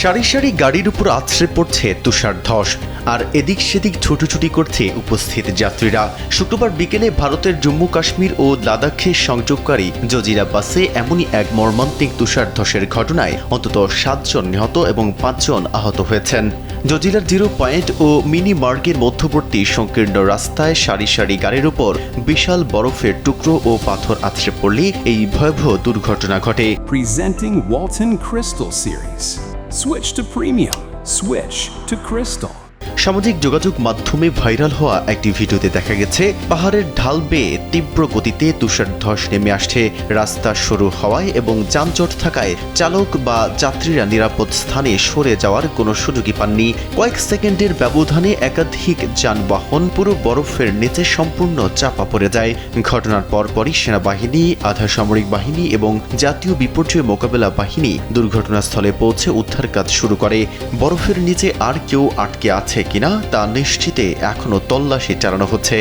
সারি সারি গাড়ির উপর আছড়ে পড়ছে তুষার ধস, আর এদিক সেদিক ছুটোছুটি করছে উপস্থিত যাত্রীরা। শুক্রবার বিকেলে ভারতের জম্মু কাশ্মীর ও লাদাখে সংযোগকারী জজিরা বাসে এমনই এক মর্মান্তিক তুষার ধসের ঘটনায় অন্তত 7 জন নিহত এবং 5 জন আহত হয়েছেন। জজিলার 0 পয়েন্ট ও মিনি মার্গের মধ্যবর্তী সংকীর্ণ রাস্তায় সারি সারি গাড়ির উপর বিশাল বরফের টুকরো ও পাথর আছড়ে পড়লে এই ভয়াবহ দুর্ঘটনা ঘটে। Presenting Walton Crystal Series. Switch to premium. Switch to Crystal. সামাজিক যোগাযোগ মাধ্যমে ভাইরাল হওয়া একটি ভিডিওতে দেখা গেছে পাহাড়ের ঢাল বেয়ে তীব্র গতিতে তুষার ধস নেমে আসছে। রাস্তা সরু হওয়ায় এবং যানজট থাকায় চালক বা যাত্রীরা নিরাপদ স্থানে সরে যাওয়ার কোনো সুযোগই পাননি। কয়েক সেকেন্ডের ব্যবধানে একাধিক যানবাহন পুরো বরফের নিচে সম্পূর্ণ চাপা পড়ে যায়। ঘটনার পরপরই সেনাবাহিনী, আধা সামরিক বাহিনী এবং জাতীয় বিপর্যয় মোকাবেলা বাহিনী দুর্ঘটনাস্থলে পৌঁছে উদ্ধার কাজ শুরু করে। বরফের নিচে আর কেউ আটকে আছে কিনা তা নিশ্চিতে এখনো তল্লাশি চালানো হচ্ছে।